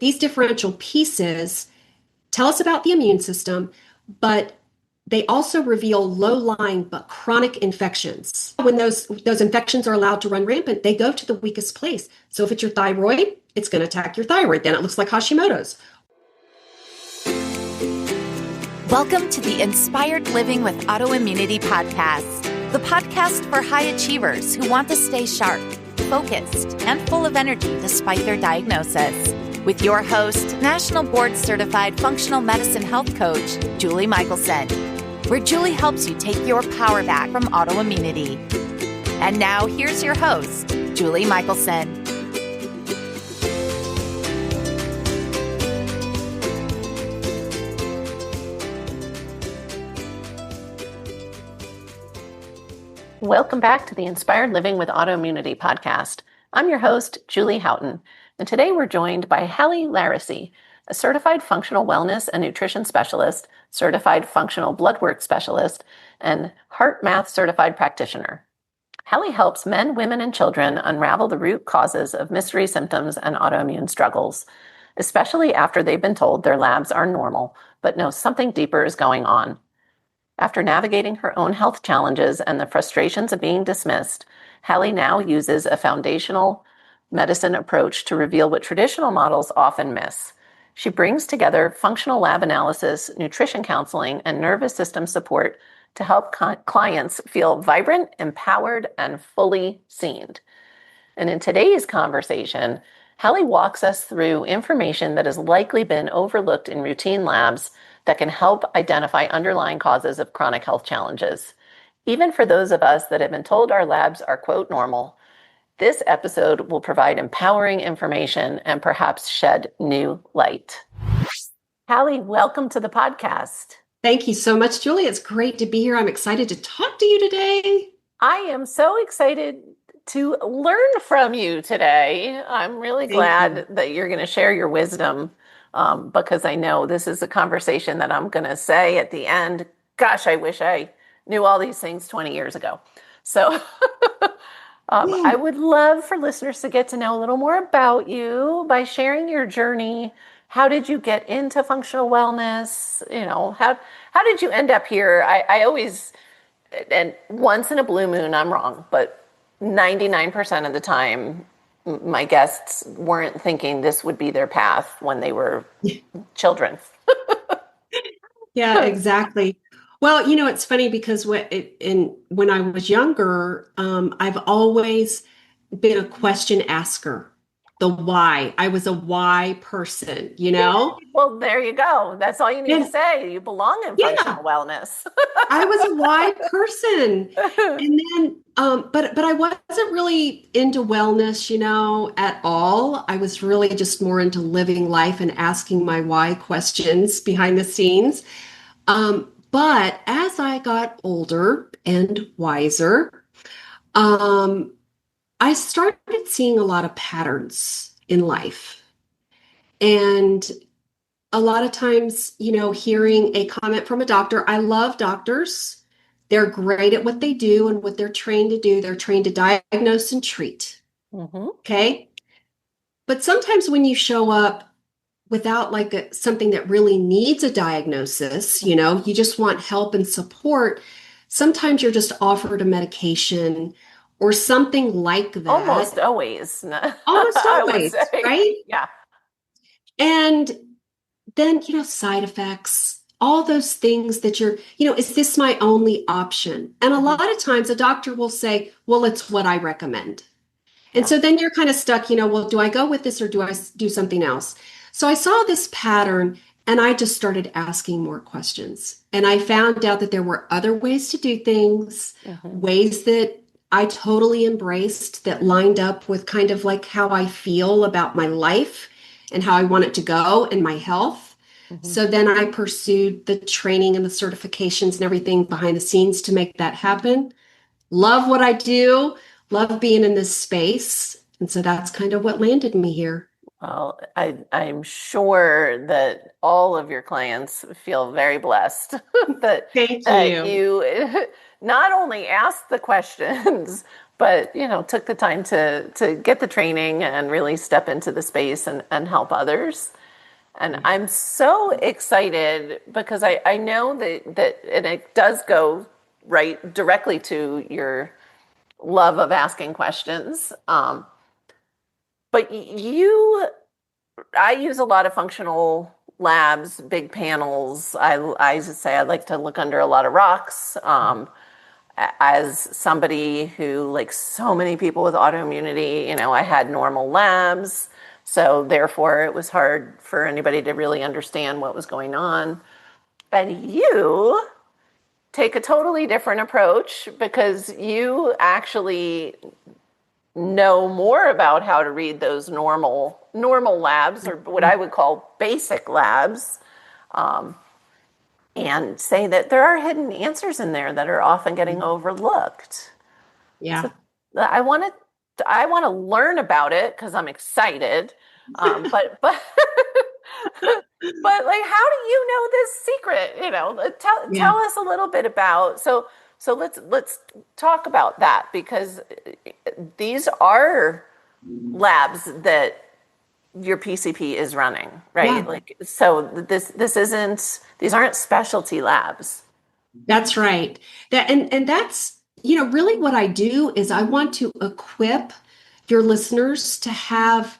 these differential pieces tell us about the immune system, but they also reveal low-lying but chronic infections. When those infections are allowed to run rampant, they go to the weakest place. So if it's your thyroid, it's going to attack your thyroid. Then it looks like Hashimoto's. Welcome to the Inspired Living with Autoimmunity podcast, the podcast for high achievers who want to stay sharp, focused, and full of energy despite their diagnosis. With your host, National Board Certified Functional Medicine Health Coach, Julie Michelson, where Julie helps you take your power back from autoimmunity. And now here's your host, Julie Michelson. Welcome back to the Inspired Living with Autoimmunity podcast. I'm your host, Julie Houghton, and today we're joined by Hali Laricey, a certified functional wellness and nutrition specialist, certified functional blood work specialist, and heart math certified practitioner. Hali helps men, women, and children unravel the root causes of mystery symptoms and autoimmune struggles, especially after they've been told their labs are normal, but know something deeper is going on. After navigating her own health challenges and the frustrations of being dismissed, Hali now uses a foundational medicine approach to reveal what traditional models often miss. She brings together functional lab analysis, nutrition counseling, and nervous system support to help clients feel vibrant, empowered, and fully seen. And in today's conversation, Hali walks us through information that has likely been overlooked in routine labs that can help identify underlying causes of chronic health challenges. Even for those of us that have been told our labs are, quote, normal, this episode will provide empowering information and perhaps shed new light. Hali, welcome to the podcast. Thank you so much, Julie. It's great to be here. I'm excited to talk to you today. I am so excited to learn from you today. I'm really glad that you're going to share your wisdom because I know this is a conversation that I'm going to say at the end, gosh, I wish I knew all these things 20 years ago. So I would love for listeners to get to know a little more about you by sharing your journey. How did you get into functional wellness? You know, how did you end up here? I always, and once in a blue moon, I'm wrong, but 99% of the time, my guests weren't thinking this would be their path when they were children. Yeah, exactly. Well, you know, it's funny because when I was younger, I've always been a question asker. The why. I was a why person, you know? Well, there you go. That's all you need to say. You belong in functional wellness. I was a why person. And then, but I wasn't really into wellness, you know, at all. I was really just more into living life and asking my why questions behind the scenes. But as I got older and wiser, I started seeing a lot of patterns in life. And a lot of times, you know, hearing a comment from a doctor, I love doctors. They're great at what they do and what they're trained to do. They're trained to diagnose and treat. Mm-hmm. Okay. But sometimes when you show up without something that really needs a diagnosis, you know, you just want help and support, sometimes you're just offered a medication or something like that. Almost always. Almost always, right? Yeah. And then, you know, side effects, all those things that you know, is this my only option? And a lot of times a doctor will say, well, it's what I recommend. And so then you're kind of stuck, you know, well, do I go with this or do I do something else? So I saw this pattern and I just started asking more questions. And I found out that there were other ways to do things, ways that I totally embraced that lined up with kind of like how I feel about my life and how I want it to go and my health. So then I pursued the training and the certifications and everything behind the scenes to make that happen. Love what I do, love being in this space. And so that's kind of what landed me here. Well, I'm sure that all of your clients feel very blessed that, Thank that you not only ask the questions, but took the time to get the training and really step into the space and help others. And Yeah. I'm so excited because I know that and it does go right directly to your love of asking questions. But I use a lot of functional labs, big panels. I just say I like to look under a lot of rocks. As somebody who, like so many people with autoimmunity, I had normal labs. So therefore, it was hard for anybody to really understand what was going on. And you take a totally different approach because you actually know more about how to read those normal labs, or what I would call basic labs, and say that there are hidden answers in there that are often getting overlooked. Yeah. So I want to learn about it because I'm excited. But but like, how do you know this secret? Tell us a little bit about. So let's talk about that, because these are labs that your PCP is running, right? Yeah. Like, so these aren't specialty labs. That's right. And that's, really what I do is I want to equip your listeners to have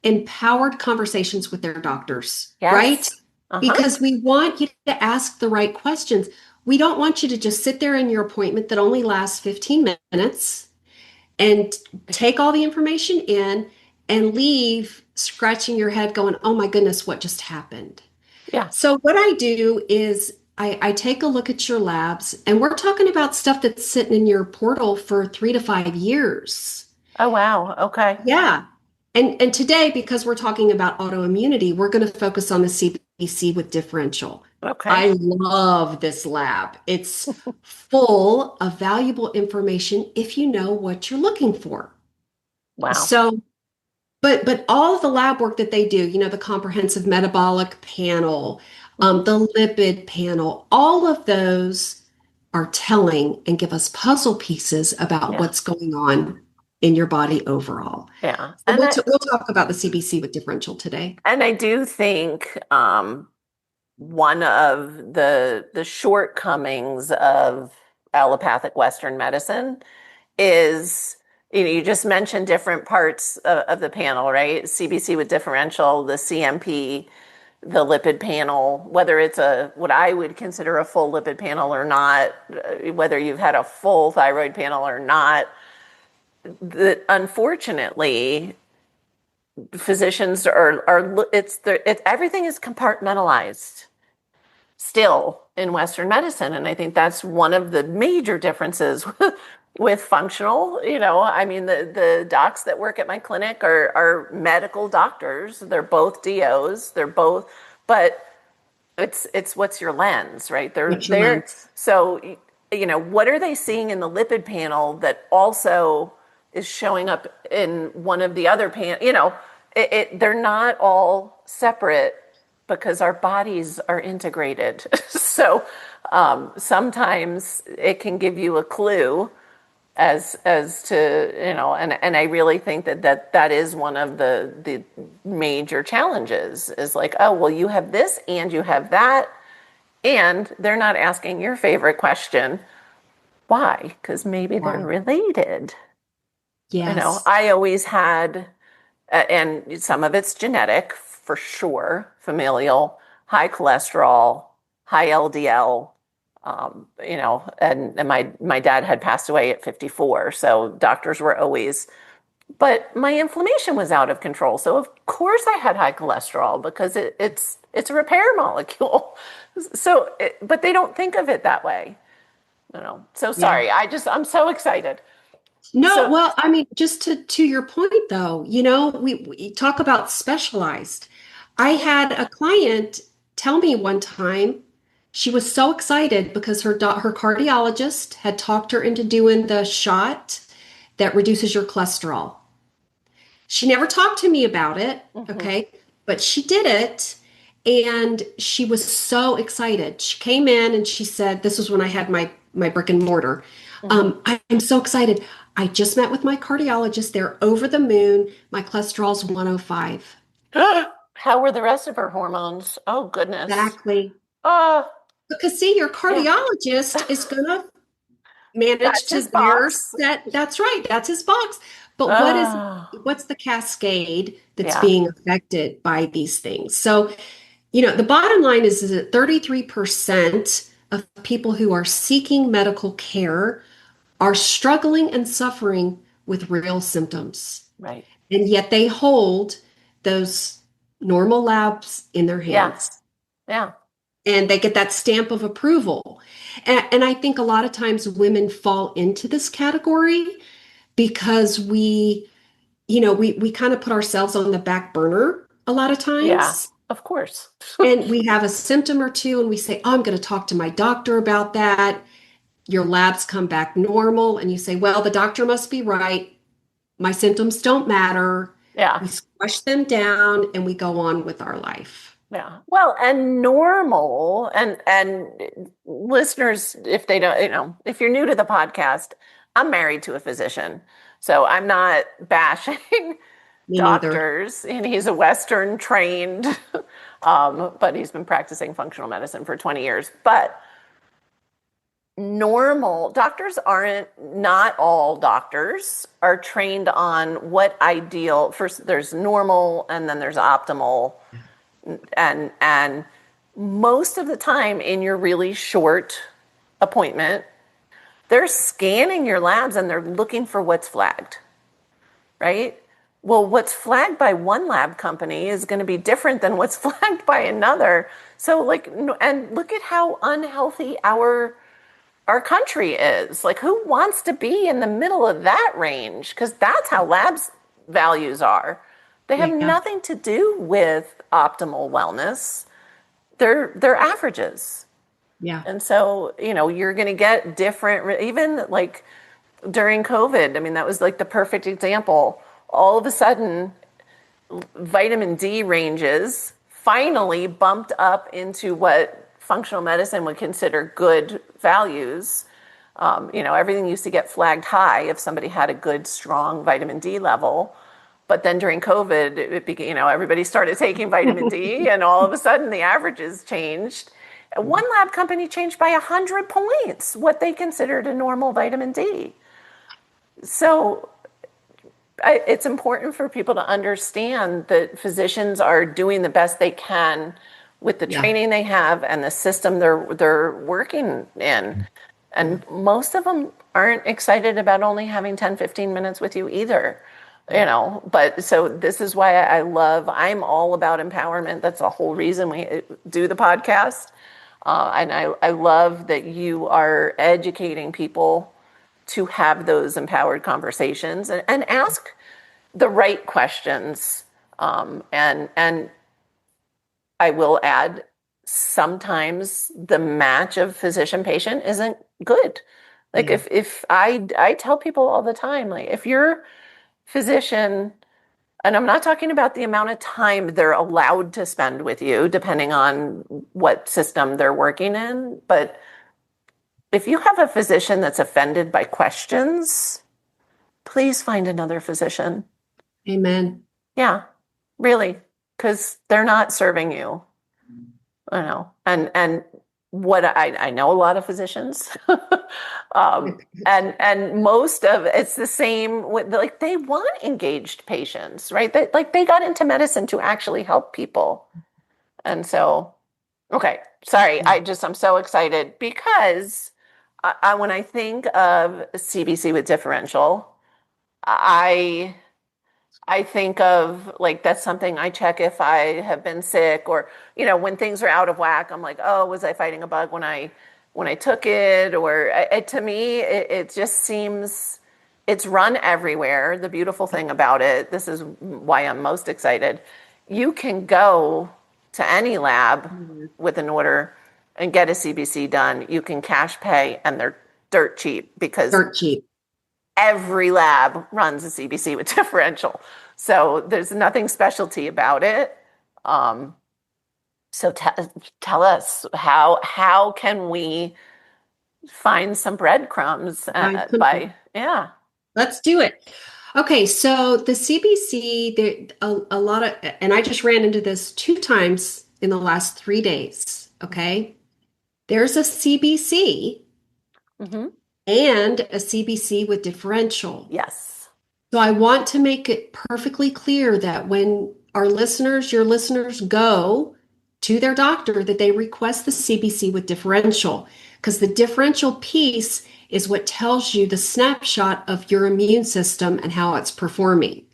empowered conversations with their doctors, right? Yes. Uh-huh. Because we want you to ask the right questions. We don't want you to just sit there in your appointment that only lasts 15 minutes and take all the information in and leave scratching your head going, oh my goodness, what just happened? Yeah. So what I do is I take a look at your labs, and we're talking about stuff that's sitting in your portal for 3 to 5 years. Oh, wow. Okay. Yeah. And today, because we're talking about autoimmunity, we're going to focus on the CBC with differential. Okay. I love this lab. It's full of valuable information if you know what you're looking for. Wow. So, but all of the lab work that they do, the comprehensive metabolic panel, the lipid panel, all of those are telling and give us puzzle pieces about what's going on in your body overall. Yeah. So And we'll talk about the CBC with differential today. and I do think one of the shortcomings of allopathic Western medicine is, you just mentioned different parts of the panel, right? CBC with differential, the CMP, the lipid panel, whether it's what I would consider a full lipid panel or not, whether you've had a full thyroid panel or not. Unfortunately, physicians everything is compartmentalized still in Western medicine. And I think that's one of the major differences with functional. I mean, the docs that work at my clinic are medical doctors. They're both DOs. But it's what's your lens, right? So, what are they seeing in the lipid panel that also is showing up in one of the other they're not all separate because our bodies are integrated. So sometimes it can give you a clue as to, and I really think that is one of the major challenges, is like, oh, well, you have this and you have that, and they're not asking your favorite question, why? Because maybe they're related. Yes. I always had, and some of it's genetic for sure, familial, high cholesterol, high LDL, and my dad had passed away at 54. So doctors were always, but my inflammation was out of control. So of course I had high cholesterol because it's a repair molecule. So, but they don't think of it that way. So sorry. Yeah. I'm so excited. No, well, I mean, just to your point, though, we talk about specialized. I had a client tell me one time she was so excited because her cardiologist had talked her into doing the shot that reduces your cholesterol. She never talked to me about it, okay, but she did it, and she was so excited. She came in and she said, this was when I had my brick and mortar. I'm so excited. I just met with my cardiologist. They're over the moon. My cholesterol's 105. How were the rest of her hormones? Oh, goodness. Exactly. Oh, Because see, your yeah. cardiologist is going to manage That's to his their box. set. That's right. That's his box. But Oh, what's the cascade that's yeah, being affected by these things? So, the bottom line is that 33% of people who are seeking medical care are struggling and suffering with real symptoms. right. And yet they hold those normal labs in their Yeah, hands yeah, and they get that stamp of approval. And I think a lot of times women fall into this category because we kind of put ourselves on the back burner a lot of yeah, times. of course. And we have a symptom or two and we say, oh, I'm going to talk to my doctor about that. Your labs come back normal. And you say, well, the doctor must be right. My symptoms don't matter. Yeah, We squash them down and we go on with our life. yeah. Well, and normal, and listeners, if they don't, if you're new to the podcast, I'm married to a physician, so I'm not bashing Me neither. doctors, and he's a Western trained, but he's been practicing functional medicine for 20 years. But normal doctors aren't, not all doctors are trained on what ideal. First, there's normal, and then there's optimal, and most of the time in your really short appointment, they're scanning your labs and they're looking for what's flagged, right? Well, what's flagged by one lab company is going to be different than what's flagged by another. So like, and look at how unhealthy our country is. Like, who wants to be in the middle of that range? Because that's how labs values are. They have Yeah. nothing to do with optimal wellness. They're averages. Yeah. And so, you're going to get different, even like during COVID. I mean, that was like the perfect example. All of a sudden, vitamin D ranges finally bumped up into what functional medicine would consider good values. Everything used to get flagged high if somebody had a good, strong vitamin D level. But then during COVID, it became, everybody started taking vitamin D, and all of a sudden the averages changed. One lab company changed by 100 points what they considered a normal vitamin D. So it's important for people to understand that physicians are doing the best they can with the Yeah. training they have and the system they're working in. And most of them aren't excited about only having 10, 15 minutes with you either. But so this is why I'm all about empowerment. That's the whole reason we do the podcast. And I love that you are educating people to have those empowered conversations and ask the right questions. And I will add, sometimes the match of physician patient isn't good. Like Yeah. if I tell people all the time, like if your physician, and I'm not talking about the amount of time they're allowed to spend with you, depending on what system they're working in, but if you have a physician that's offended by questions, please find another physician. Amen. Yeah, really, because they're not serving you. I know. And what I know a lot of physicians, and most of it's the same with, like, they want engaged patients, right? They got into medicine to actually help people. And so, okay, sorry, I'm so excited because when I think of CBC with differential, I I think of, like, that's something I check if I have been sick, or when things are out of whack. I'm like, oh, was I fighting a bug when I took it? Or to me, it just seems it's run everywhere. The beautiful thing about it, this is why I'm most excited. You can go to any lab with an order and get a CBC done. You can cash pay, and they're dirt cheap because Dirt cheap. every lab runs a CBC with differential. So there's nothing specialty about it. So tell us, how can we find some breadcrumbs Find some- by, yeah. Let's do it. Okay, so the CBC, a lot of, and I just ran into this 2 times in the last 3 days. Okay, there's a CBC Mm-hmm. and a CBC with differential. Yes. So I want to make it perfectly clear that when your listeners go to their doctor, that they request the CBC with differential, because the differential piece is what tells you the snapshot of your immune system and how it's performing.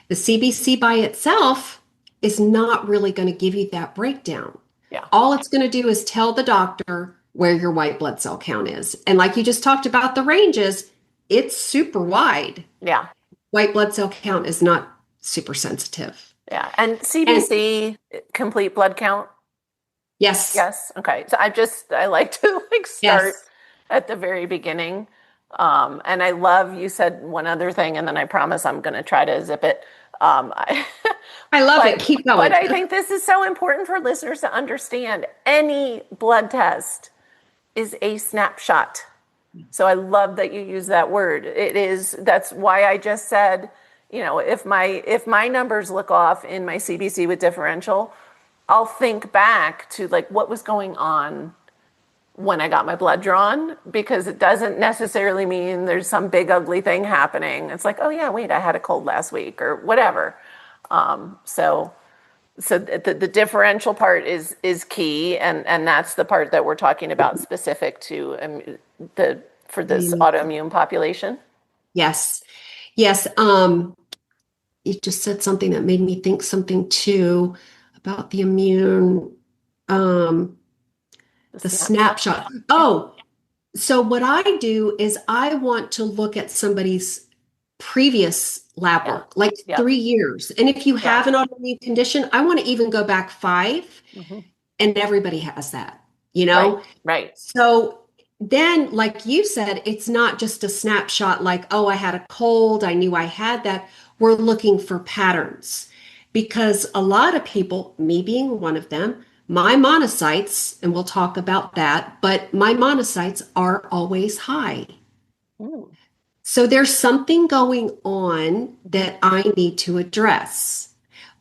The CBC by itself is not really going to give you that breakdown. Yeah. All it's going to do is tell the doctor where your white blood cell count is. And like you just talked about the ranges, it's super wide. Yeah. White blood cell count is not super sensitive. Yeah. And And CBC, complete blood count? yes, Yes. Okay. So I like to start yes, at the very beginning. And I love, you said one other thing, and then I promise I'm going to try to zip it. I, I love it. Keep going. but I think this is so important for listeners to understand. Any blood test is a snapshot. So I love that you use that word. That's why I just said, if my numbers look off in my CBC with differential, I'll think back to like what was going on when I got my blood drawn, because it doesn't necessarily mean there's some big ugly thing happening. It's like, oh yeah, wait, I had a cold last week or whatever. So the differential part is key, and that's the part that we're talking about specific to for this autoimmune population. Yes, yes. You just said something that made me think something too about the immune, the snapshot. Oh, so what I do is I want to look at somebody's previous lab work, like 3 years. And if you have an autoimmune condition, I want to even go back 5. Mm-hmm. And everybody has that, you know? Right. So then, like you said, it's not just a snapshot like, oh, I had a cold, I knew I had that. We're looking for patterns, because a lot of people, me being one of them, my monocytes, and we'll talk about that, but my monocytes are always high. Mm. So there's something going on that I need to address.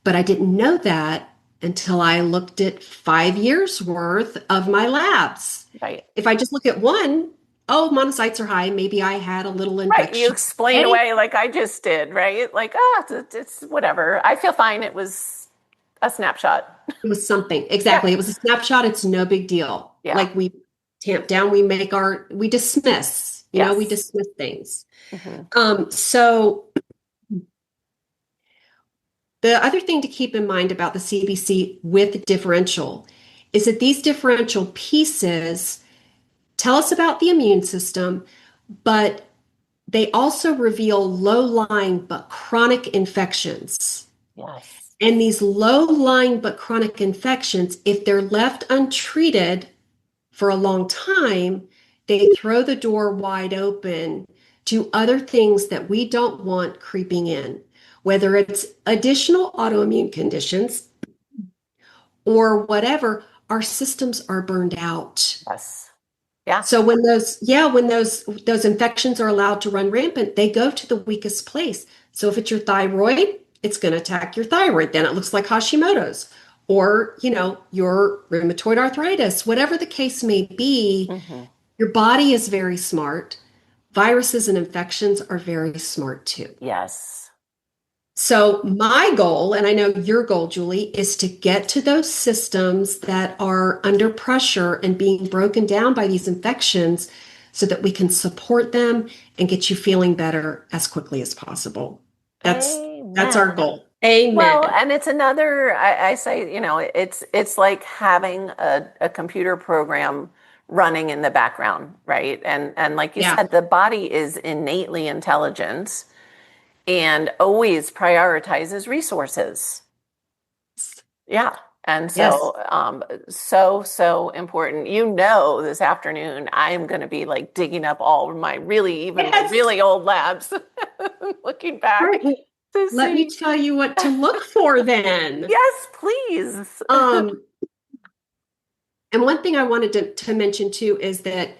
But I didn't know that until I looked at 5 years worth of my labs. Right. If I just look at one, oh, monocytes are high. Maybe I had a little infection. Right. You explain away like I just did, right? Like, it's whatever. I feel fine. It was a snapshot. It was something. Exactly. Yeah. It was a snapshot. It's no big deal. Yeah. Like we tamp down, we dismiss, we dismiss things. Mm-hmm. So the other thing to keep in mind about the CBC with differential is that these differential pieces tell us about the immune system, but they also reveal low-lying but chronic infections. Yes. And these low-lying but chronic infections, if they're left untreated for a long time, they throw the door wide open to other things that we don't want creeping in, whether it's additional autoimmune conditions or whatever. Our systems are burned out. Yes. Yeah. So when those infections are allowed to run rampant, they go to the weakest place. So if it's your thyroid, it's going to attack your thyroid. Then it looks like Hashimoto's, or your rheumatoid arthritis, whatever the case may be. Mm-hmm. Your body is very smart. Viruses and infections are very smart too. Yes. So my goal, and I know your goal, Julie, is to get to those systems that are under pressure and being broken down by these infections so that we can support them and get you feeling better as quickly as possible. That's our goal. Amen. Well, and it's another, I say, it's like having a computer program running in the background, right? And like you said, the body is innately intelligent and always prioritizes resources. Yeah. And so, so important. This afternoon, I am going to be like digging up all my really old labs, looking back. Right. Let me tell you what to look for then. Yes, please. And one thing I wanted to mention too is that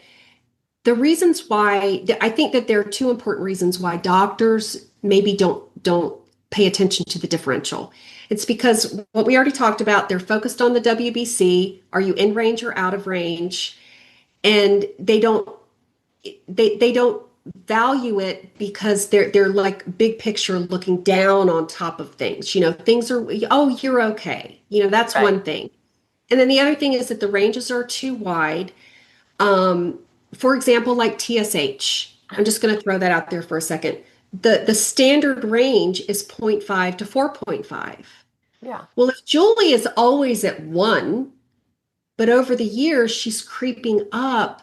the reasons why I think that there are two important reasons why doctors maybe don't pay attention to the differential. It's because what we already talked about, they're focused on the WBC. Are you in range or out of range? And they don't value it because they're like big picture looking down on top of things. Things are, oh, you're okay. That's Right. one thing. And then the other thing is that the ranges are too wide. For example, like TSH. I'm just going to throw that out there for a second. The standard range is 0.5 to 4.5. Yeah. Well, if Julie is always at 1, but over the years she's creeping up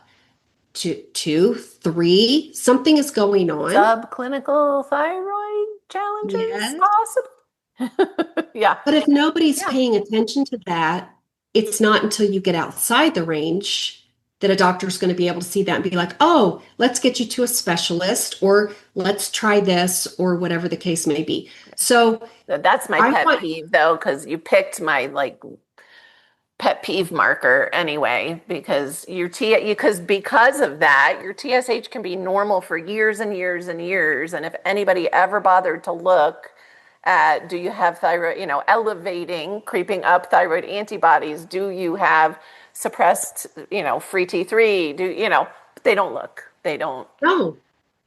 to 2, 3, something is going on. Subclinical thyroid challenges, Yes. possible. Yeah. But if nobody's paying attention to that, it's not until you get outside the range that a doctor's going to be able to see that and be like, oh, let's get you to a specialist, or let's try this, or whatever the case may be. So that's my pet peeve, though, because you picked my pet peeve marker anyway, because because of that, your TSH can be normal for years and years and years. And if anybody ever bothered to look at, do you have thyroid, elevating, creeping up thyroid antibodies? Do you have suppressed, free T3? They don't look. They don't. No.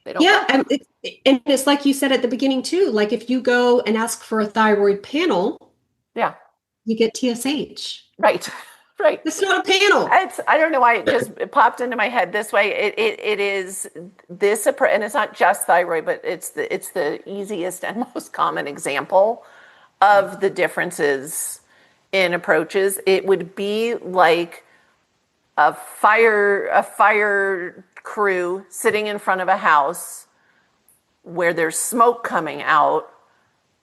They don't. Yeah. And it's like you said at the beginning too, like if you go and ask for a thyroid panel, yeah, you get TSH. Right. Right. It's not a panel. I don't know why it popped into my head this way. It is this, and it's not just thyroid, but it's the easiest and most common example of the differences in approaches. It would be like a fire crew sitting in front of a house where there's smoke coming out,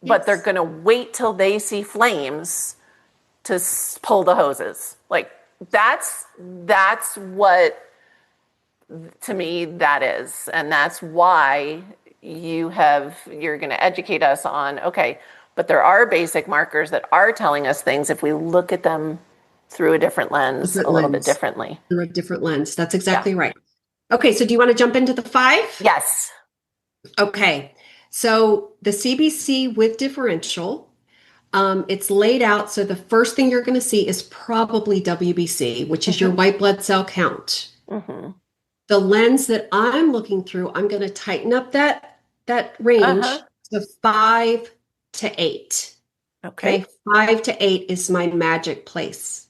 but they're going to wait till they see flames to pull the hoses. Like that's what, to me, that is. And that's why you're going to educate us on, okay, but there are basic markers that are telling us things if we look at them through a different lens, little bit differently. Through a different lens. That's exactly right. Okay. So do you want to jump into the 5? Yes. Okay. So the CBC with differential, it's laid out. So the first thing you're going to see is probably WBC, which is your white blood cell count. Mm-hmm. The lens that I'm looking through, I'm going to tighten up that range to 5 to 8. Okay. 5 to 8 is my magic place.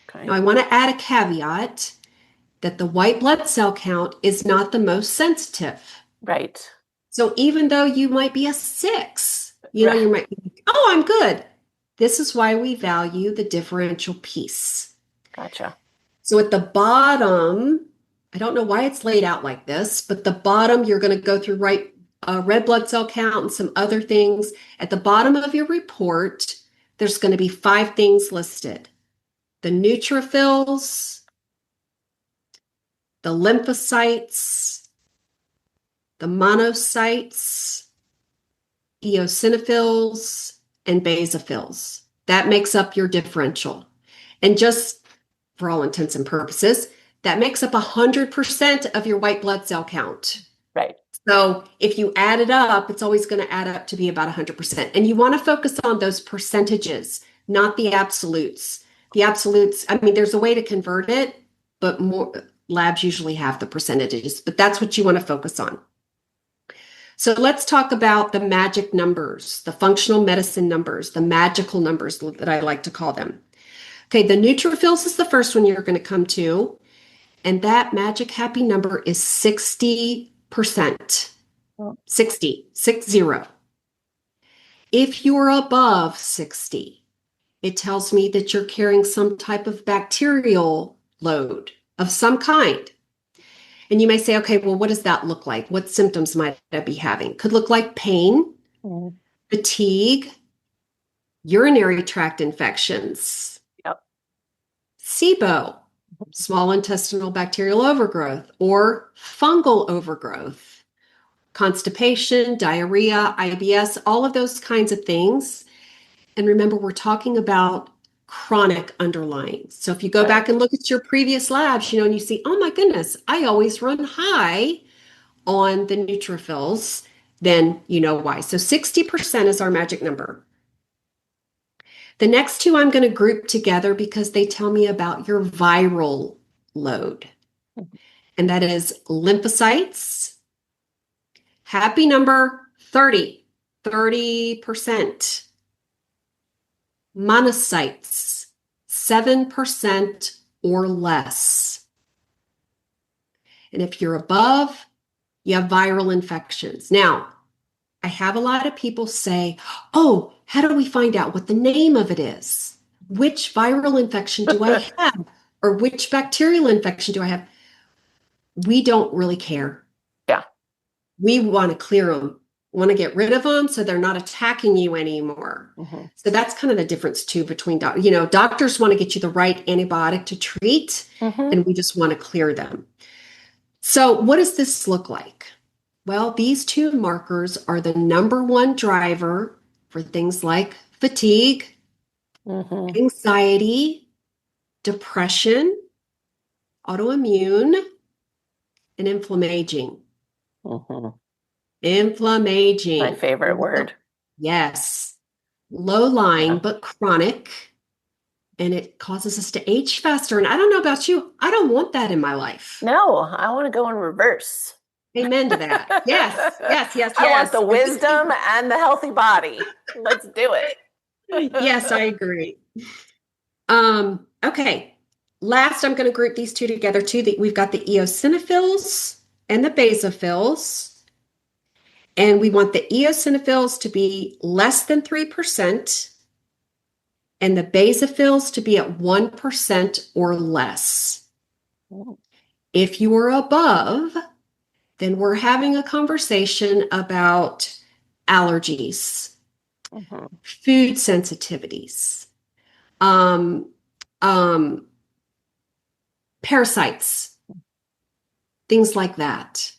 Okay. Now I want to add a caveat that the white blood cell count is not the most sensitive. Right. So even though you might be a 6, you might be like, oh, I'm good. This is why we value the differential piece. Gotcha. So at the bottom, I don't know why it's laid out like this, but the bottom, you're going to go through red blood cell count and some other things. At the bottom of your report, there's going to be 5 things listed. The neutrophils, the lymphocytes, the monocytes, eosinophils, and basophils. That makes up your differential. And just for all intents and purposes, that makes up 100% of your white blood cell count. Right. So if you add it up, it's always going to add up to be about 100%. And you want to focus on those percentages, not the absolutes. The absolutes, I mean, there's a way to convert it, but more labs usually have the percentages, but that's what you want to focus on. So let's talk about the magic numbers, the functional medicine numbers, the magical numbers that I like to call them. Okay, the neutrophils is the first one you're going to come to, and that magic happy number is 60%. 60. If you're above 60, it tells me that you're carrying some type of bacterial load of some kind. And you may say, okay, well, what does that look like? What symptoms might I be having? Could look like pain, fatigue, urinary tract infections, SIBO, small intestinal bacterial overgrowth, or fungal overgrowth, constipation, diarrhea, IBS, all of those kinds of things. And remember, we're talking about chronic underlying. So if you go back and look at your previous labs, and you see, oh my goodness, I always run high on the neutrophils, then you know why. So 60% is our magic number. The next two I'm going to group together because they tell me about your viral load. And that is lymphocytes. Happy number 30%. Monocytes, 7% or less. And if you're above, you have viral infections. Now, I have a lot of people say, oh, how do we find out what the name of it is? Which viral infection do I have? Or which bacterial infection do I have? We don't really care. Yeah. We want to clear them, want to get rid of them so they're not attacking you anymore. Mm-hmm. So that's kind of the difference too between, doctors want to get you the right antibiotic to treat, and we just want to clear them. So what does this look like? Well, these two markers are the number one driver for things like fatigue, anxiety, depression, autoimmune, and inflammaging. Inflammaging. My favorite word. Yes. Low-lying, but chronic. And it causes us to age faster. And I don't know about you. I don't want that in my life. No, I want to go in reverse. Amen to that. Yes. I want the wisdom and the healthy body. Let's do it. Yes, I agree. Okay. Last, I'm going to group these two together too. We've got the eosinophils and the basophils. And we want the eosinophils to be less than 3% and the basophils to be at 1% or less. If you are above, then we're having a conversation about allergies, food sensitivities, parasites, things like that.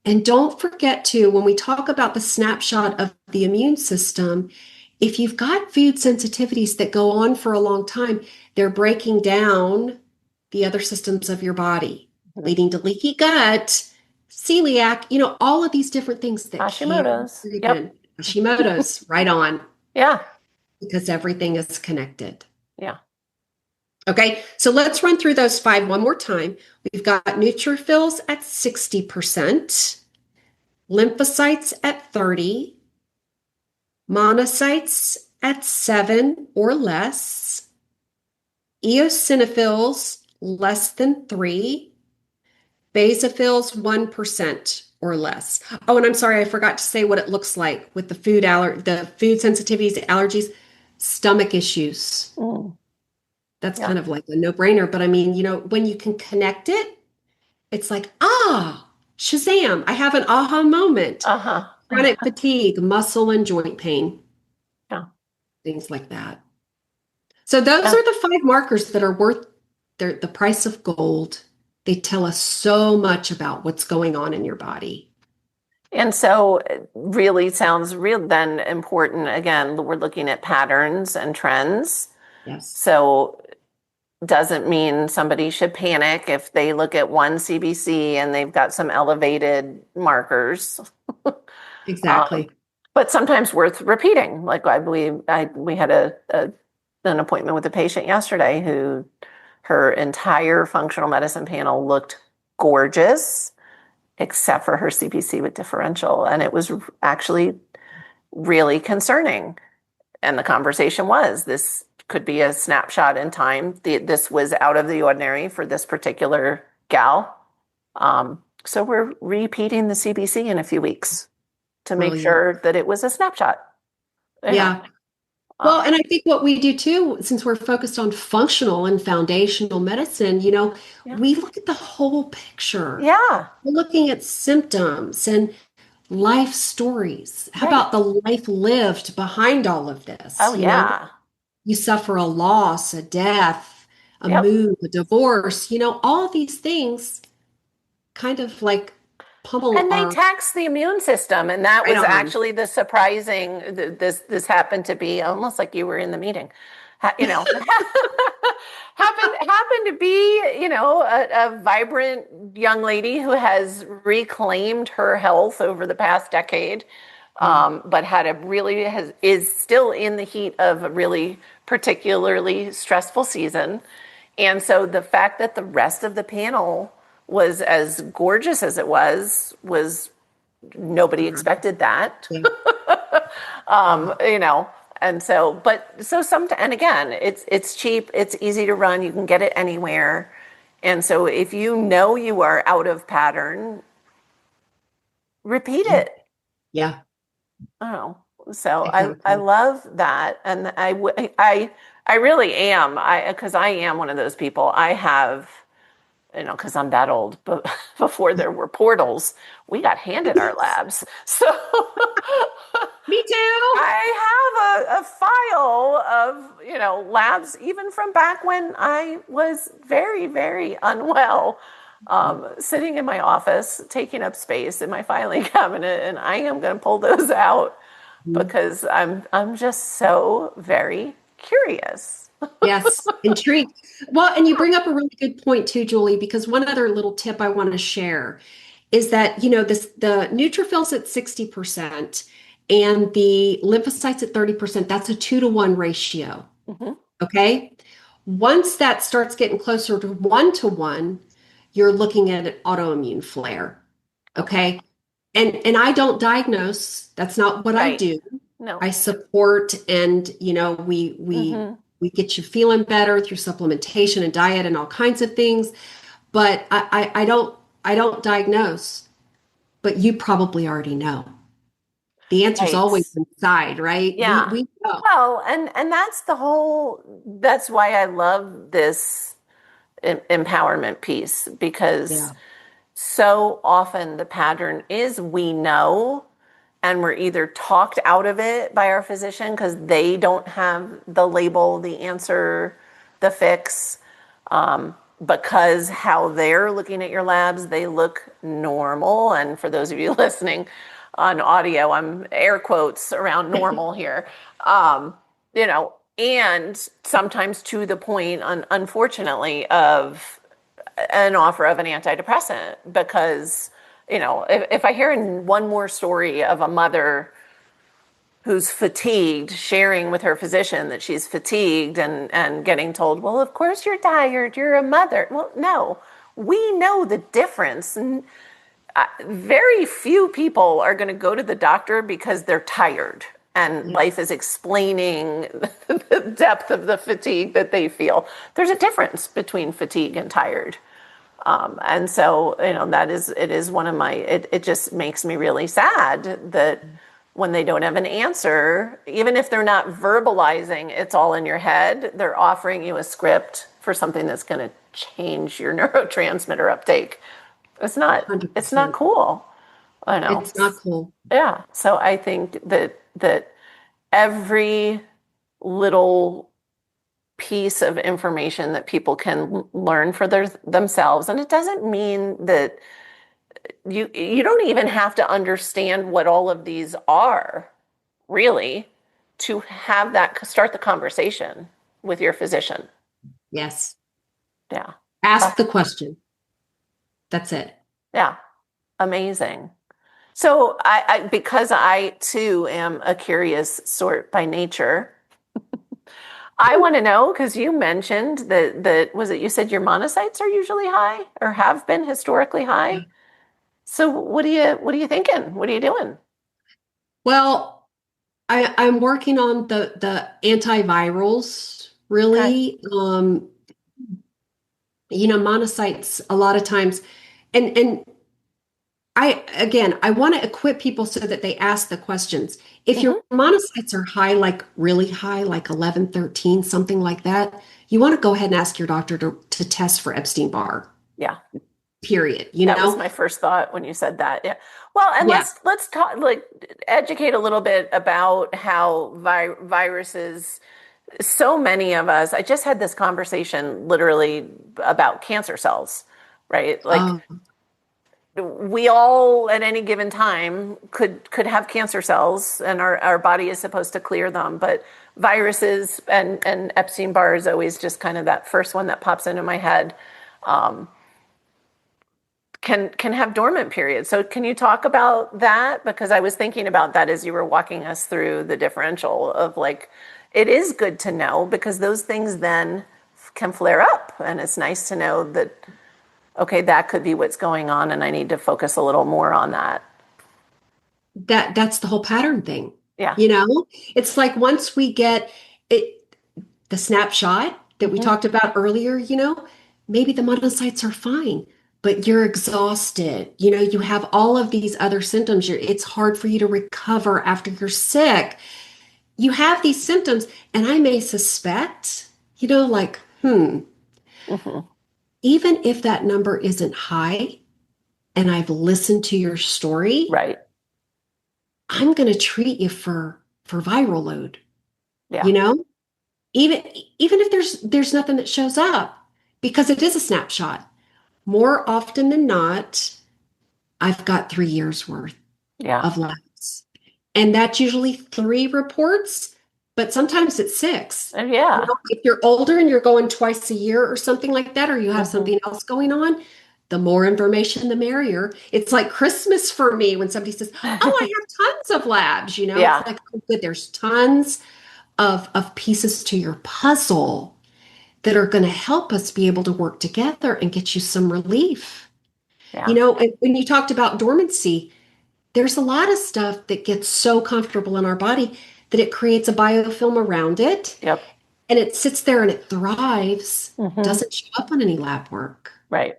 And don't forget to, when we talk about the snapshot of the immune system, if you've got food sensitivities that go on for a long time, they're breaking down the other systems of your body, leading to leaky gut, celiac, all of these different things that Hashimoto's. Yep. Hashimoto's, right on. Yeah. Because everything is connected. Yeah. Okay, so let's run through those 5 one more time. We've got neutrophils at 60%, lymphocytes at 30%, monocytes at 7 or less, eosinophils less than 3, basophils 1% or less. Oh, and I'm sorry, I forgot to say what it looks like with the food sensitivities, allergies, stomach issues. That's kind of like a no-brainer. But I mean, when you can connect it, it's like, Shazam, I have an aha moment. Chronic fatigue, muscle and joint pain. Yeah. Things like that. So those are the 5 markers that are worth the price of gold. They tell us so much about what's going on in your body. And so it really sounds then important. Again, we're looking at patterns and trends. Yes. So doesn't mean somebody should panic if they look at one CBC and they've got some elevated markers. Exactly. But sometimes worth repeating. Like we had an appointment with a patient yesterday who her entire functional medicine panel looked gorgeous, except for her CBC with differential. And it was actually really concerning. And the conversation was, this could be a snapshot in time. This was out of the ordinary for this particular gal. So we're repeating the CBC in a few weeks to make sure that it was a snapshot. Yeah. Well, and I think what we do too, since we're focused on functional and foundational medicine, we look at the whole picture. Yeah. We're looking at symptoms and life stories. How about the life lived behind all of this? Oh, yeah. You suffer a loss, a death, a move, a divorce, all of these things kind of like pummel. And they tax the immune system. And that was actually the surprising, this happened to be almost like you were in the meeting. you know, happen to be, a vibrant young lady who has reclaimed her health over the past decade, but is still in the heat of a really particularly stressful season. And so the fact that the rest of the panel was as gorgeous as it was nobody expected that. Yeah. you know, and so, and again, it's cheap, it's easy to run, you can get it anywhere. And so if you know you are out of pattern, repeat Yeah. it. Yeah. Oh, so I Exactly. love that. And I really am, because I am one of those people. I have, because I'm that old, but before there were portals, we got handed our labs. So Me too. I have a file of, labs even from back when I was very, very unwell, sitting in my office, taking up space in my filing cabinet, and I am going to pull those out Mhm. because I'm just so very curious. Yes, intrigued. Well, and you bring up a really good point too, Julie, because one other little tip I want to share is that, the neutrophils at 60% and the lymphocytes at 30%, that's a 2-to-1 ratio. Mhm. Okay. Once that starts getting closer to 1-to-1, you're looking at an autoimmune flare. Okay. Okay. And I don't diagnose. That's not what I Right. do. No. I support, and Hmm. we get you feeling better through supplementation and diet and all kinds of things. But I don't diagnose. But you probably already know. The answer's Right. always inside, right? We Yeah. we know. Well, and that's why I love this empowerment piece, because Yeah. so often the pattern is we know, and we're either talked out of it by our physician because they don't have the label, the answer, the fix, because how they're looking at your labs, they look normal. And for those of you listening on audio, I'm air quotes around normal here. And sometimes to the point, unfortunately, of an offer of an antidepressant, because if I hear one more story of a mother who's fatigued sharing with her physician that she's fatigued, and getting told, well, of course you're tired, you're a mother. Well, no, we know the difference. And very few people are going to go to the doctor because they're tired and Yeah. life is explaining the depth of the fatigue that they feel. There's a difference between fatigue and tired. And so, it is one of it just makes me really sad that when they don't have an answer, even if they're not verbalizing, it's all in your head, they're offering you a script for something that's going to change your neurotransmitter uptake. It's not 100%. cool. I know. It's not cool. Yeah. So I think that every little piece of information that people can learn for themselves, and it doesn't mean that you don't even have to understand what all of these are, really, to have that start the conversation with your physician. Yes. Yeah. Ask the question. That's it. Yeah. Amazing. So because I too am a curious sort by nature, I want to know, because you mentioned that was it, you said your monocytes are usually high or have been historically high. So what are you thinking? What are you doing? Well, I'm working on the antivirals, Okay. really. Monocytes a lot of times, and I want to equip people so that they ask the questions. If your Hmm. monocytes are high, like really high, like 11, 13, something like that, you want to go ahead and ask your doctor to test for Epstein-Barr, Yeah. period, That was my first thought when you said that. Yeah. Well, and Yeah. let's talk, like, educate a little bit about how viruses, so many of us, I just had this conversation literally about cancer cells, right? Like, Oh, we all at any given time could have cancer cells, and our body is supposed to clear them, but viruses and Epstein-Barr is always just kind of that first one that pops into my head. Can have dormant periods. So can you talk about that? Because I was thinking about that as you were walking us through the differential of like, it is good to know because those things then can flare up. And it's nice to know that, okay, that could be what's going on and I need to focus a little more on that. That's the whole pattern thing. Yeah. It's like once we get it, the snapshot that we talked about earlier, maybe the monocytes are fine, but you're exhausted. You have all of these other symptoms. It's hard for you to recover after you're sick. You have these symptoms, and I may suspect, like, even if that number isn't high and I've listened to your story, Right. I'm going to treat you for viral load. Yeah. Even if there's nothing that shows up, because it is a snapshot. More often than not, I've got 3 years worth of labs. And that's usually 3 reports, but sometimes it's 6. Yeah. If you're older and you're going twice a year or something like that, or you have something else going on, the more information, the merrier. It's like Christmas for me when somebody says, oh, I have tons of labs, Yeah. It's like, oh, good, there's tons of pieces to your puzzle that are going to help us be able to work together and get you some relief. Yeah. And when you talked about dormancy, there's a lot of stuff that gets so comfortable in our body that it creates a biofilm around it. Yep. And it sits there and it thrives, doesn't show up on any lab work. Right.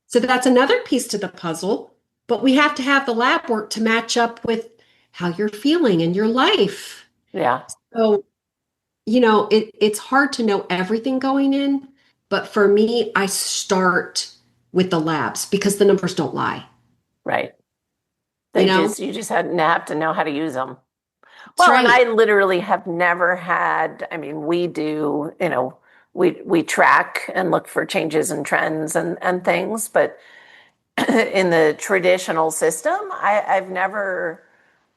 So that's another piece to the puzzle, but we have to have the lab work to match up with how you're feeling in your life. Yeah. So, it's hard to know everything going in, but for me, I start with the labs because the numbers don't lie. Right. You just have to know how to use them. Well, right. And I literally have never had, we do, we track and look for changes and trends and things, but in the traditional system, I've never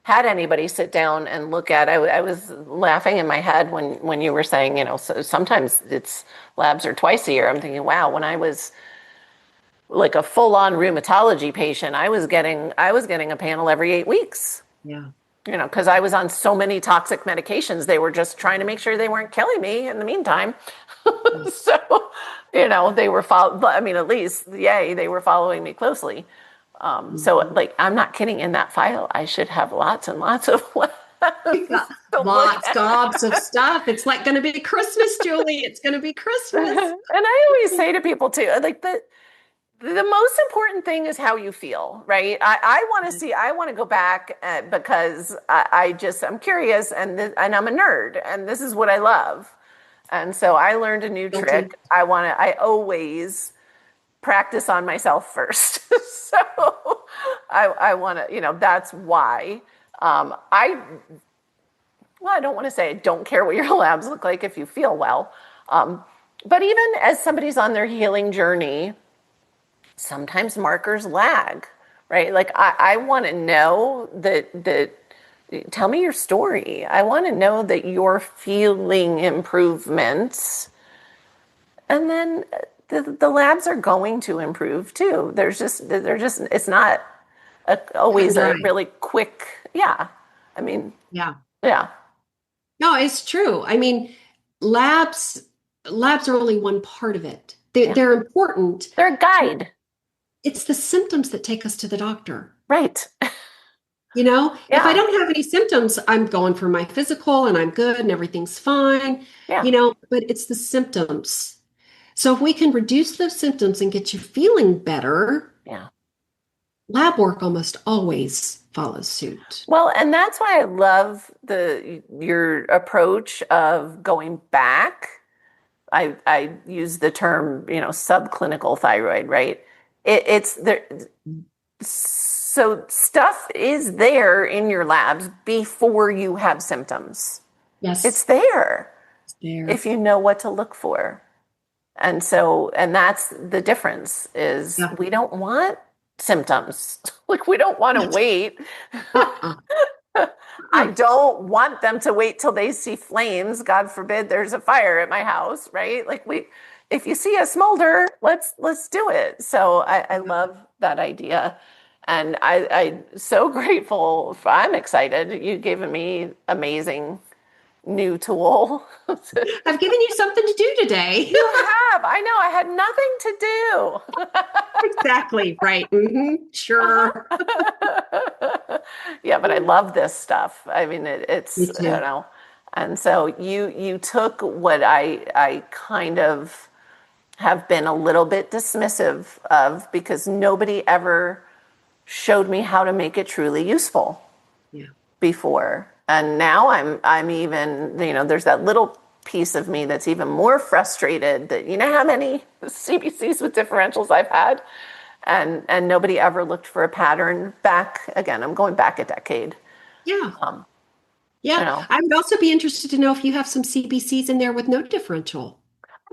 had anybody sit down and look at. I was laughing in my head when you were saying, so sometimes it's labs are twice a year. I'm thinking, wow, when I was like a full-on rheumatology patient, I was getting a panel every 8 weeks. Yeah. Because I was on so many toxic medications, they were just trying to make sure they weren't killing me in the meantime. So, they were at least, yay, they were following me closely. So, like, I'm not kidding. In that file, I should have lots and lots of gobs of stuff. It's like going to be Christmas, Julie. It's going to be Christmas. And I always say to people too, like the most important thing is how you feel, right? I want to go back because I'm curious and I'm a nerd and this is what I love. And so I learned a new trick. I always practice on myself first. So I want to, that's why I don't want to say I don't care what your labs look like if you feel well. But even as somebody's on their healing journey, sometimes markers lag, right? Like I want to know that tell me your story. I want to know that you're feeling improvements. And then the labs are going to improve too. It's not always a really quick, yeah. Yeah. Yeah. No, it's true. Labs are only one part of it. They're important. They're a guide. It's the symptoms that take us to the doctor. Right. If I don't have any symptoms, I'm going for my physical and I'm good and everything's fine. Yeah. But it's the symptoms. So if we can reduce those symptoms and get you feeling better, lab work almost always follows suit. Well, and that's why I love your approach of going back. I use the term, subclinical thyroid, right? It's there. So stuff is there in your labs before you have symptoms. Yes. It's there. It's there. If you know what to look for. And that's the difference is we don't want symptoms. Like we don't want to wait. I don't want them to wait till they see flames. God forbid there's a fire at my house, right? Like if you see a smolder, let's do it. So I love that idea. And I'm so grateful. I'm excited. You've given me amazing new tool. I've given you something to do today. You have. I know. I had nothing to do. Exactly. Right. Sure. Yeah, but I love this stuff. I mean, it's, Me too. and so you took what I kind of have been a little bit dismissive of because nobody ever showed me how to make it truly useful Yeah. before. And now I'm even, there's that little piece of me that's even more frustrated that how many CBCs with differentials I've had and nobody ever looked for a pattern back. Again, I'm going back a decade. Yeah. Yeah. I would also be interested to know if you have some CBCs in there with no differential.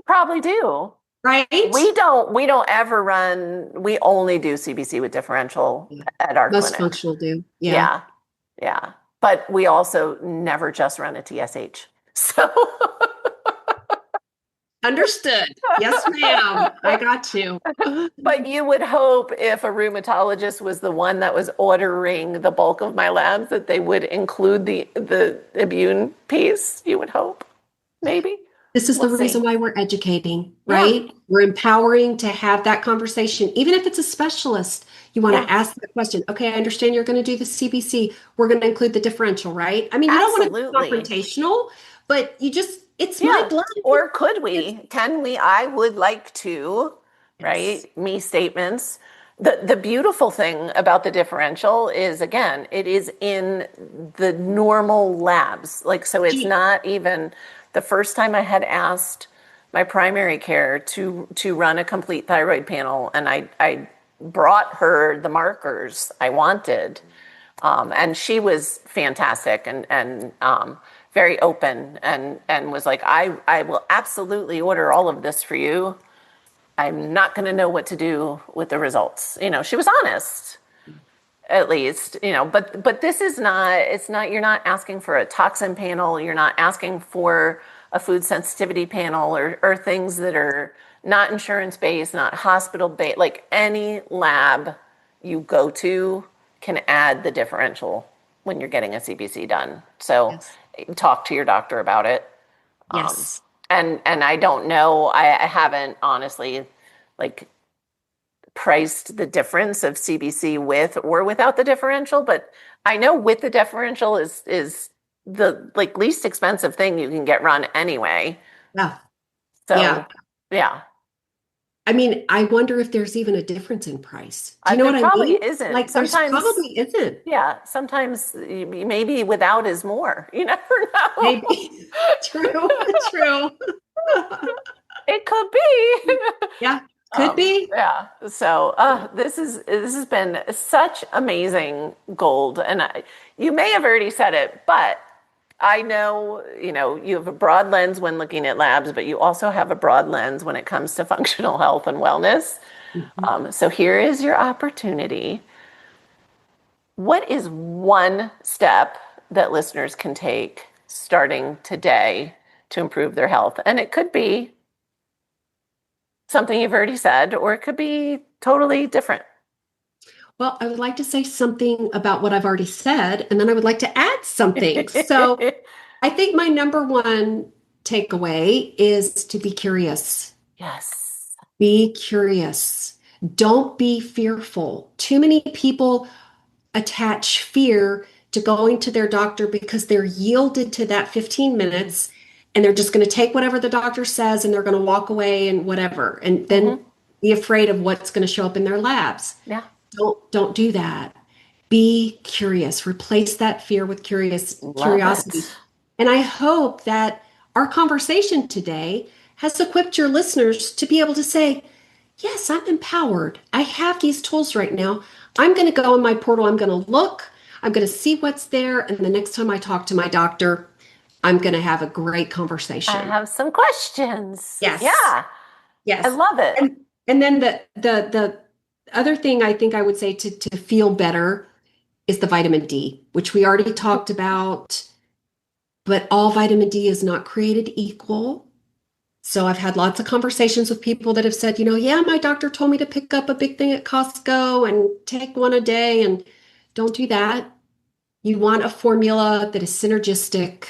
Probably do. Right? We don't ever run, we only do CBC with differential Yeah. at our Most clinic. functional do. Yeah. Yeah. But we also never just run a TSH. So Understood. Yes, ma'am. I got you. but you would hope if a rheumatologist was the one that was ordering the bulk of my labs that they would include the immune piece. You would hope. Maybe. This is We'll the see. reason why we're educating, right? Yeah. We're empowering to have that conversation. Even if it's a specialist, you want to ask the question, okay, I understand you're going to do the CBC. We're going to include the differential, right? I mean, you don't want to be confrontational, but it's my blood. Or could we? Can we? I would like to, right? Me statements. The beautiful thing about the differential is, again, it is in the normal labs. Like, so it's not even the first time I had asked my primary care to run a complete thyroid panel, and I brought her the markers I wanted. And she was fantastic and very open and was like, I will absolutely order all of this for you. I'm not going to know what to do with the results. She was honest, at least, but this is not, you're not asking for a toxin panel. You're not asking for a food sensitivity panel or things that are not insurance-based, not hospital-based. Like any lab you go to can add the differential when you're getting a CBC done. So talk to your doctor about it. Yes. And I don't know, I haven't honestly priced the difference of CBC with or without the differential, but I know with the differential is the least expensive thing you can get run anyway. Yeah. So yeah. I mean, I wonder if there's even a difference in price. Do you know what I mean? Probably isn't. Like, there's probably isn't. Yeah, sometimes maybe without is more. You never know. Maybe. True. It could be. Yeah, could be. Yeah. So this has been such amazing gold, and you may have already said it, but I know, you have a broad lens when looking at labs, but you also have a broad lens when it comes to functional health and wellness. So here is your opportunity. What is one step that listeners can take starting today to improve their health? And it could be something you've already said, or it could be totally different. Well, I would like to say something about what I've already said, and then I would like to add something. So I think my number one takeaway is to be curious. Yes. Be curious. Don't be fearful. Too many people attach fear to going to their doctor because they're yielded to that 15 minutes and they're just going to take whatever the doctor says and they're going to walk away and whatever, and then be afraid of what's going to show up in their labs. Yeah. Don't do that. Be curious. Replace that fear with curiosity. And I hope that our conversation today has equipped your listeners to be able to say, yes, I'm empowered. I have these tools right now. I'm going to go in my portal. I'm going to look. I'm going to see what's there. And the next time I talk to my doctor, I'm going to have a great conversation. I have some questions. Yes. Yeah. Yes. I love it. And then the other thing I think I would say to feel better is the vitamin D, which we already talked about, but all vitamin D is not created equal. So I've had lots of conversations with people that have said, yeah, my doctor told me to pick up a big thing at Costco and take one a day, and don't do that. You want a formula that is synergistic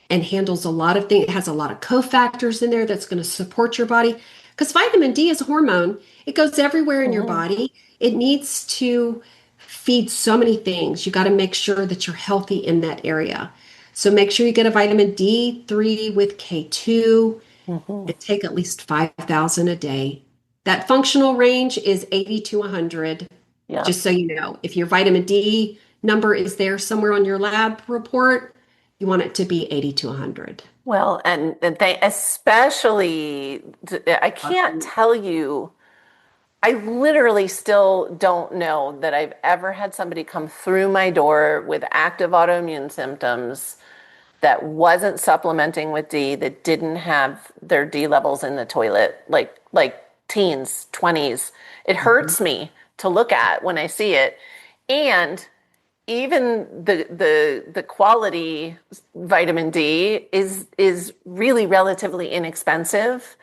and handles a lot of things. It has a lot of cofactors in there that's going to support your body. Because vitamin D is a hormone. It goes everywhere in your body. It needs to feed so many things. You got to make sure that you're healthy in that area. So make sure you get a vitamin D3 with K2 and take at least 5,000 a day. That functional range is 80 to 100. Yeah. Just so you know, if your vitamin D number is there somewhere on your lab report, you want it to be 80 to 100. Well, and they especially, I can't tell you, I literally still don't know that I've ever had somebody come through my door with active autoimmune symptoms that wasn't supplementing with D, that didn't have their D levels in the toilet, like teens, 20s. It hurts me to look at when I see it. And even the quality vitamin D is really relatively inexpensive.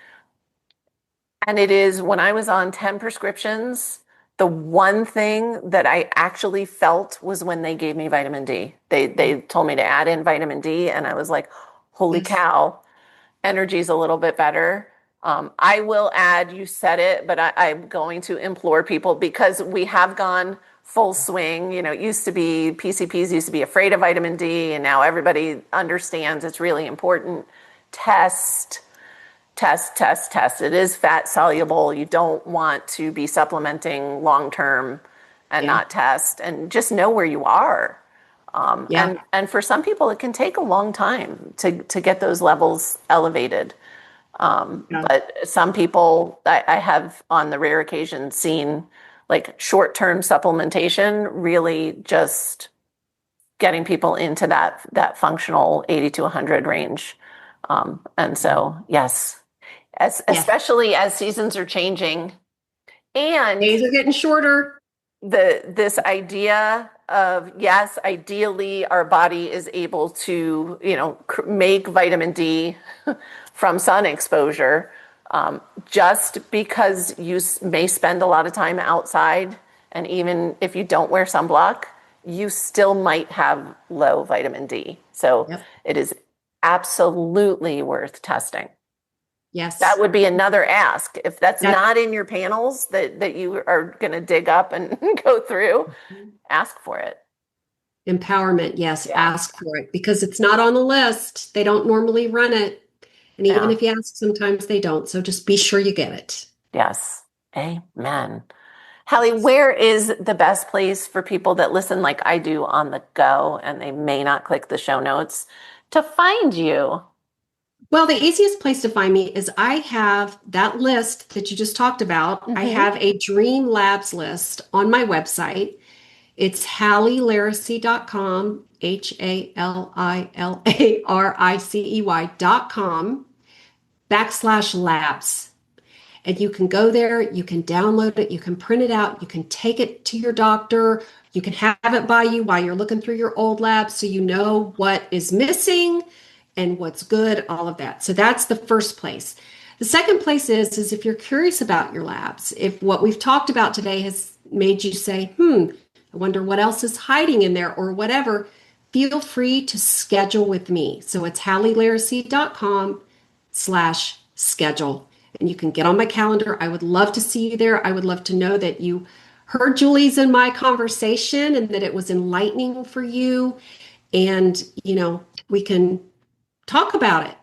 And it is, when I was on 10 prescriptions, the one thing that I actually felt was when they gave me vitamin D. They told me to add in vitamin D, and I was like, holy cow, energy's a little bit better. I will add, you said it, but I'm going to implore people, because we have gone full swing. It used to be PCPs used to be afraid of vitamin D, and now everybody understands it's really important. Test. It is fat soluble. You don't want to be supplementing long term and not test, and just know where you are. And for some people, it can take a long time to get those levels elevated. But some people, I have on the rare occasion seen like short-term supplementation really just getting people into that functional 80 to 100 range. And so, yes, especially as seasons are changing and days are getting shorter. This idea of, yes, ideally our body is able to, make vitamin D from sun exposure. Just because you may spend a lot of time outside, and even if you don't wear sunblock, you still might have low vitamin D. So it is absolutely worth testing. Yes. That would be another ask. If that's not in your panels that you are going to dig up and go through, ask for it. Empowerment. Yes. Ask for it, because it's not on the list. They don't normally run it. And even if you ask, sometimes they don't. So just be sure you get it. Yes. Amen. Hali, where is the best place for people that listen like I do on the go, and they may not click the show notes, to find you? Well, the easiest place to find me is I have that list that you just talked about. I have a Dream Labs list on my website. It's halilaricey.com, HALILARICEY.com/labs. And you can go there, you can download it, you can print it out, you can take it to your doctor, you can have it by you while you're looking through your old labs, so you know what is missing and what's good, all of that. So that's the first place. The second place is if you're curious about your labs, if what we've talked about today has made you say, I wonder what else is hiding in there or whatever, feel free to schedule with me. So it's halilaricey.com/schedule. And you can get on my calendar. I would love to see you there. I would love to know that you heard Julie's and my conversation and that it was enlightening for you. And, we can talk about it.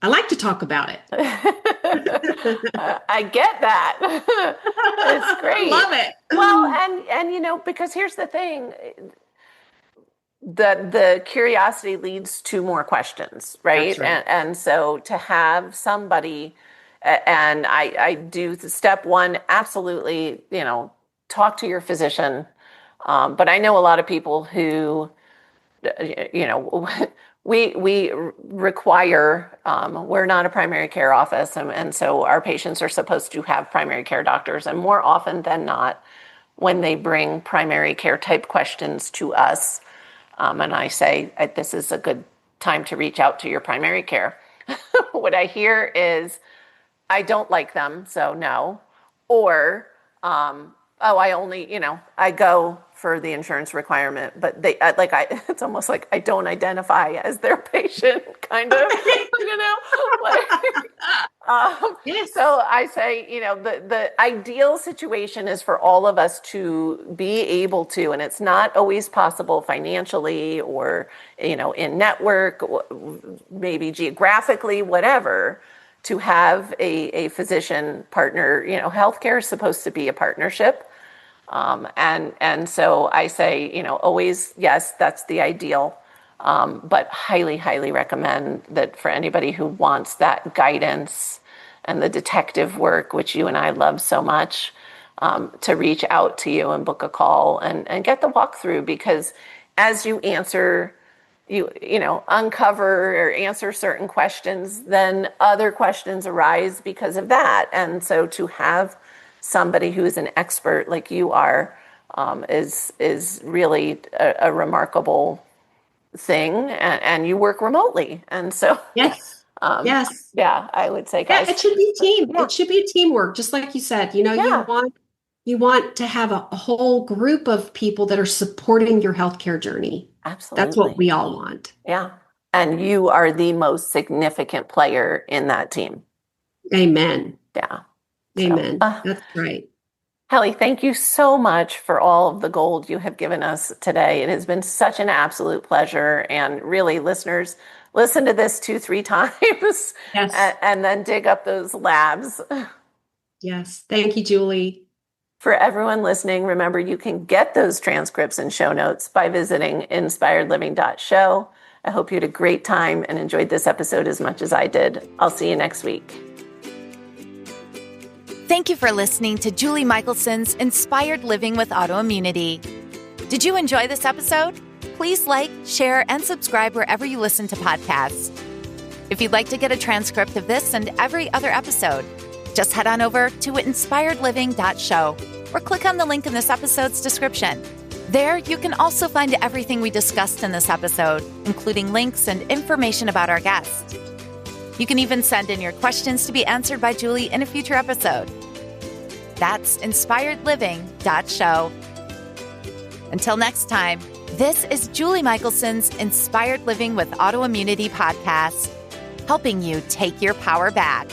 I like to talk about it. I get that. It's great. I love it. Well, and because here's the thing, the curiosity leads to more questions, right? Right. And so to have somebody, and I do step one, absolutely, talk to your physician. But I know a lot of people who, we require, we're not a primary care office. And so our patients are supposed to have primary care doctors. And more often than not, when they bring primary care type questions to us. And I say, this is a good time to reach out to your primary care. What I hear is, I don't like them, so no. Or, I only, I go for the insurance requirement, but it's almost like I don't identify as their patient, kind of, Yes. So I say, the ideal situation is for all of us to be able to, and it's not always possible financially or, in network, maybe geographically, whatever, to have a physician partner. Healthcare is supposed to be a partnership. And so I say, always, yes, that's the ideal. But highly, highly recommend that for anybody who wants that guidance and the detective work, which you and I love so much, to reach out to you and book a call and get the walkthrough, because as you answer, uncover or answer certain questions, then other questions arise because of that. And so to have somebody who is an expert like you are is really a remarkable thing, and you work remotely, and so Yes. Yes. yeah, I would say, guys, it should be team. Yeah. It should be teamwork, just like you said. You want to have a whole group of people that are supporting your healthcare journey. Absolutely. That's what we all want. Yeah. And you are the most significant player in that team. Amen. Yeah. Amen. That's right. Hali, thank you so much for all of the gold you have given us today. It has been such an absolute pleasure. And really, listeners, listen to this 2-3 times. Yes. And then dig up those labs. Yes. Thank you, Julie. For everyone listening, remember you can get those transcripts and show notes by visiting inspiredliving.show. I hope you had a great time and enjoyed this episode as much as I did. I'll see you next week. Thank you for listening to Julie Michelson's Inspired Living with Autoimmunity. Did you enjoy this episode? Please like, share, and subscribe wherever you listen to podcasts. If you'd like to get a transcript of this and every other episode, just head on over to inspiredliving.show or click on the link in this episode's description. There, you can also find everything we discussed in this episode, including links and information about our guest. You can even send in your questions to be answered by Julie in a future episode. That's inspiredliving.show. Until next time, this is Julie Michelson's Inspired Living with Autoimmunity podcast, helping you take your power back.